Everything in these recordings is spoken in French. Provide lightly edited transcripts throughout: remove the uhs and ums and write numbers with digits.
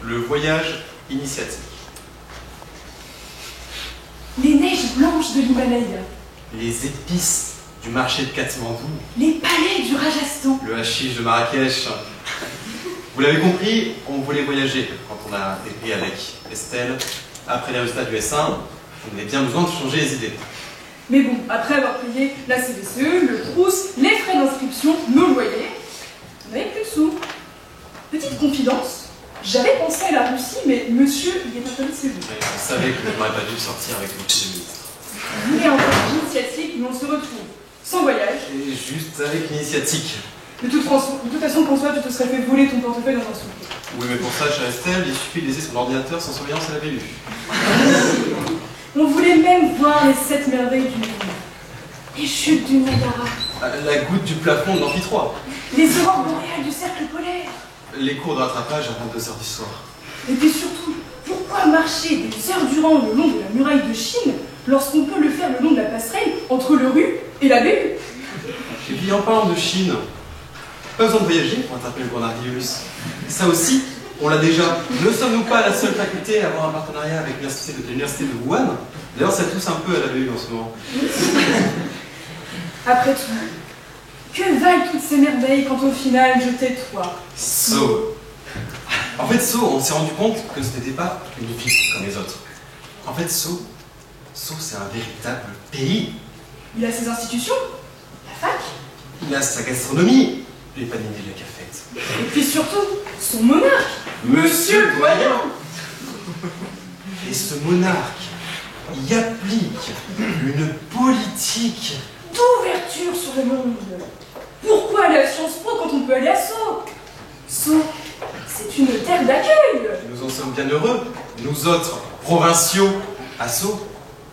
le voyage initiatique. Les neiges blanches de l'Himalaya. Les épices du marché de Katmandou. Les palais du Rajasthan. Le hashish de Marrakech. Vous l'avez compris, on voulait voyager quand on a écrit avec Estelle. Après les résultats du S1, on avait bien besoin de changer les idées. Mais bon, après avoir payé la CVCE, le Crous, les frais d'inscription, nos loyers, on n'avait plus de sous. Petite confidence, j'avais pensé à la Russie, mais monsieur, il est interdit de séjour. On savait que je n'aurais pas dû sortir avec le petit ministre. Vous voulez un voyage initiatique où on se retrouve sans voyage. Et juste avec l'initiatique. De toute façon, François, tu te serais fait voler ton portefeuille dans un souper. Oui, mais pour ça, chère Estelle, il suffit de laisser son ordinateur sans surveillance à la BU. On voulait même voir les 7 merveilles du monde. Les chutes du Niagara. La goutte du plafond de l'Amphi 3. Les aurores boréales du cercle polaire. Les cours de rattrapage à 22 h du soir. Et puis surtout, pourquoi marcher des heures durant le long de la muraille de Chine lorsqu'on peut le faire le long de la passerelle entre le rue et la BU? Et puis en parlant de Chine, pas besoin de voyager pour attraper le coronavirus. Ça aussi, on l'a déjà. Ne sommes-nous pas la seule faculté à avoir un partenariat avec l'université de Wuhan? D'ailleurs, ça tousse un peu à la BU en ce moment. Après tout, que valent toutes ces merveilles quand au final je tais toi? So. En fait, So, on s'est rendu compte que ce n'était pas une ville comme les autres. En fait, So, c'est un véritable pays. Il a ses institutions, la fac, Il a sa gastronomie, les panini de la cafette. et puis surtout, son monarque, Monsieur le Doyen. Et ce monarque y applique une politique d'ouverture sur le monde. Pourquoi aller à Sciences Po quand on peut aller à Sceaux? Sceaux, c'est une terre d'accueil. Nous en sommes bien heureux, nous autres provinciaux à Sceaux,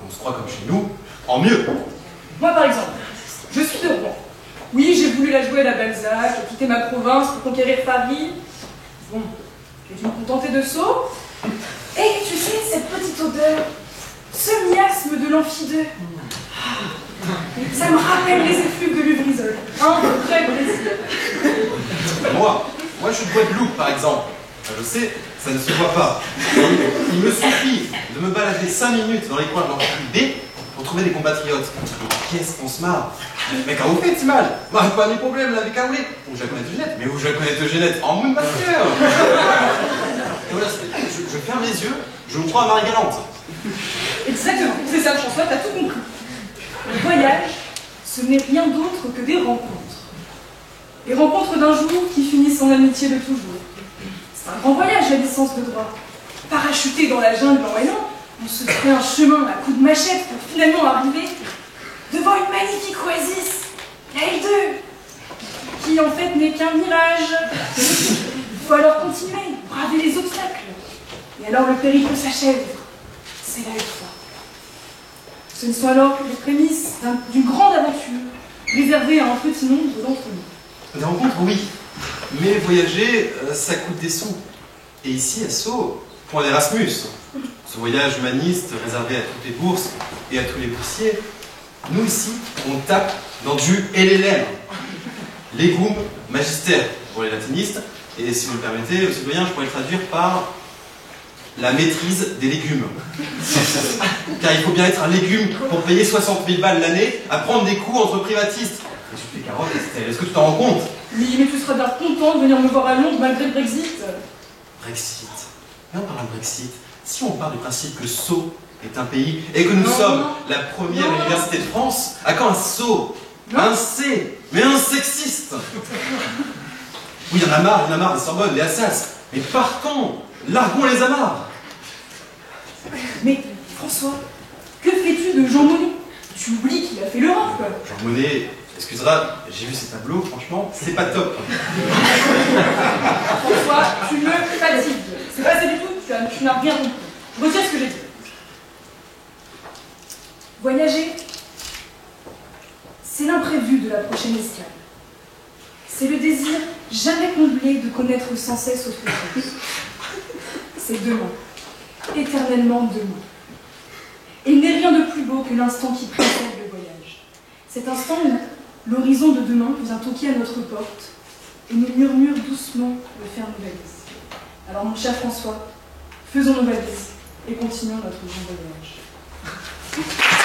on se croit comme chez nous, en mieux. Moi par exemple, je suis de Rouen. Oui, j'ai voulu la jouer à la Balzac, j'ai quitté ma province pour conquérir Paris. Bon, j'ai dû me contenter de Sceaux. Et tu sais, cette petite odeur, ce miasme de l'amphideux, ça me rappelle les effluves de Lubrizol. Un vrai plaisir. Moi, je suis de Guadeloupe par exemple. Je sais, ça ne se voit pas. Il me suffit de me balader 5 minutes dans les coins de l'Amphidée B pour trouver des compatriotes. Et qu'est-ce qu'on se marre. Mais quand vous faites, c'est mal. Moi, pas de problème avec Aoulé. Ou je la connais Eugénette. Mais où je la connais Eugénette? En Moonmaster. Et voilà, je ferme les yeux, je me crois à Marie-Galante. Exactement, c'est ça François, t'as tout compris. Le voyage, ce n'est rien d'autre que des rencontres. Les rencontres d'un jour qui finissent en amitié de toujours. C'est un grand voyage, la licence de droit. Parachuté dans la jungle en Hénan, on se fait un chemin à coups de machette pour finalement arriver devant une magnifique oasis, la L2, qui en fait n'est qu'un mirage. Il faut alors continuer, braver les obstacles. Et alors le périple s'achève. C'est la L3. Ce ne sont alors que les prémices d'une grande aventure, réservée à un petit nombre d'entre nous. Des rencontres, oui. Mais voyager, ça coûte des sous. Et ici, à Sceaux, point d'Erasmus, ce voyage humaniste réservé à toutes les bourses et à tous les boursiers, nous ici, on tape dans du LLM. Legum Magister pour les latinistes. Et si vous le permettez, monsieur le doyen, je pourrais le traduire par la maîtrise des légumes. Car il faut bien être un légume pour payer 60 000 balles l'année à prendre des coups entre privatistes. Et tu fais carottes, Estelle, est-ce que tu t'en rends compte? Oui, mais tu seras bien content de venir me voir à Londres malgré le Brexit. Brexit. Mais on parle de Brexit. Si on part du principe que Sceaux est un pays et que nous sommes la première université de France, à quand un Sceaux? Un C, mais un sexiste. Oui, il y en a marre des Sorbonne, des Assas. Mais partons, larguons les amarres. Mais François, que fais-tu de Jean Monnet? Tu oublies qu'il a fait l'Europe. Jean Monnet, excusera, j'ai vu ces tableaux, franchement, c'est pas top. François, tu me fatigues. C'est pas ça du tout, tu n'as rien compris. Je retire ce que j'ai dit. Voyager, c'est l'imprévu de la prochaine escale. C'est le désir jamais comblé de connaître sans cesse autre chose. C'est demain, éternellement demain. Et il n'est rien de plus beau que l'instant qui précède le voyage. Cet instant où l'horizon de demain vient toquer à notre porte et nous murmure doucement de faire nos valises. Alors mon cher François, faisons nos valises et continuons notre grand voyage.